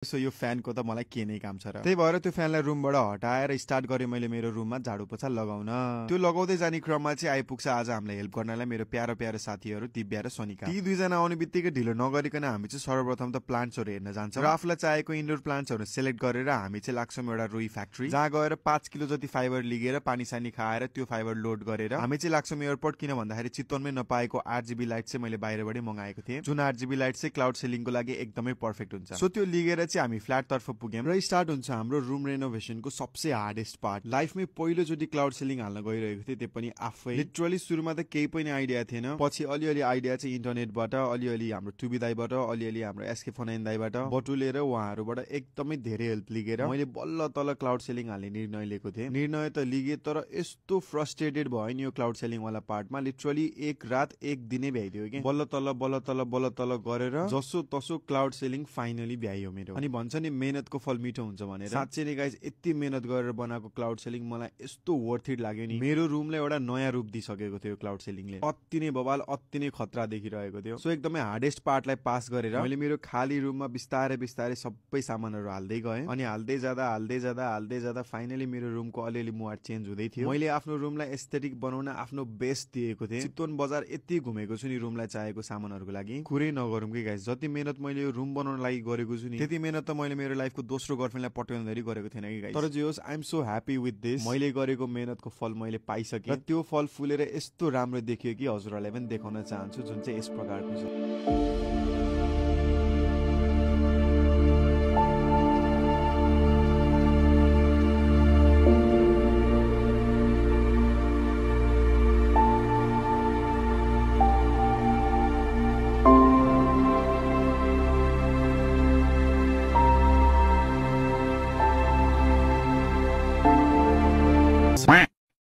So यो फ्यानको त मलाई के नै काम छ र। त्यही भएर त्यो फ्यानलाई रुमबाट हटाएर स्टार्ट गरेँ मैले मेरो रुममा झाडु पोछा लगाउन। त्यो लगाउँदै जाने क्रममा चाहिँ आइपुग्छ आज हामीलाई हेल्प गर्नलाई मेरो प्यारो प्यारो साथीहरू दिव्या र सोनिका। ती दुईजना आउने बित्तिकै ढिलो नगरिकन हामी चाहिँ सर्वप्रथम त प्लान्ट्सहरू हेर्न जान्छौँ र आफूलाई चाहेको इन्डोर प्लान्ट्सहरू सेलेक्ट गरेर हामी चाहिँ लाग्छौँ एउटा रुई फ्याक्ट्री, जहाँ गएर 5 किलो जति फाइबर लिगेर पानी सानी खाएर त्यो फाइबर लोड गरेर हामी चाहिँ लाग्छौँ एयरपोर्ट। किन भन्दाखेरि चितवनमै नपाएको 8GB लाइट चाहिँ मैले बाहिरबाटै मगाएको थिएँ, जुन 8GB लाइट चाहिँ क्लाउड सेलिङको लागि एकदमै पर्फेक्ट हुन्छ। सो त्यो लिगेर चाहिँ हामी फ्ल्याट तर्फ पुग्यौँ र स्टार्ट हुन्छ हाम्रो रुम रेनोभेसनको सबसे हार्डेस्ट पार्ट। लाइफमै पहिलोचोटि क्लाउड सेलिङ हाल्न गइरहेको थिएँ, त्यो पनि आफै। लिटरली सुरुमा त केही पनि आइडिया थिएन, पछि अलिअलि आइडिया चाहिँ इन्टरनेटबाट, अलिअलि हाम्रो टुबी दाईबाट, अलिअलि हाम्रो एसके फनाइन दाईबाट बटुलेर उहाँहरूबाट एकदमै धेरै हेल्प लिगेर मैले बल्ल तल क्लाउड सेलिङ हाल्ने निर्णय लिएको थिएँ। निर्णय त लिगे तर यस्तो फ्रस्ट्रेटेड भयो नि यो क्लाउड सेलिङ वाला पार्टमा, लिटरली एक रात एक दिनै भ्याइदियो कि बल्ल तल गरेर जसो तसो क्लाउड सेलिङ फाइनली भ्याइयो मेरो। अनि भन्छ नि मेहनतको फल मिठो हुन्छ भनेर, साँच्चै नै गाइज यति मेहनत गरेर बनाएको क्लाउड सेलिङ मलाई यस्तो वर्थ इट लाग्यो नि। मेरो रुमलाई एउटा नयाँ रूप दिइसकेको थियो क्लाउड सेलिङले, अति नै बवाल अति नै खतरा देखिरहेको थियो। सो एकदमै हार्डेस्ट पार्टलाई पास गरेर मैले मेरो खाली रुममा बिस्तारै बिस्तारै सबै सामानहरू हाल्दै गएँ। अनि हाल्दै जाँदा फाइनली मेरो रुमको अलिअलि मुहार चेन्ज हुँदै थियो। मैले आफ्नो रुमलाई एस्थेटिक बनाउन आफ्नो बेस्ट दिएको थिएँ। चितवन बजार यति घुमेको छु नि रुमलाई चाहिएको सामानहरूको लागि, कुरै नगरौँ कि गाइज। जति मेहनत मैले यो रुम बनाउन लागि गरेको छु नि, त्यति मेहनत त मैले मेरो लाइफको दोस्रो गर्लफ्रेन्डलाई पठाउँदाखेरि गरेको थिएन कि गाइज। तर जे होस् I am so happy with this. मैले गरेको मेहनतको फल मैले पाइसकेँ र त्यो फल फुलेर यस्तो राम्रो देखियो कि हजुरहरूलाई पनि देखाउन चाहन्छु, जुन चाहिँ यस प्रकारको छ।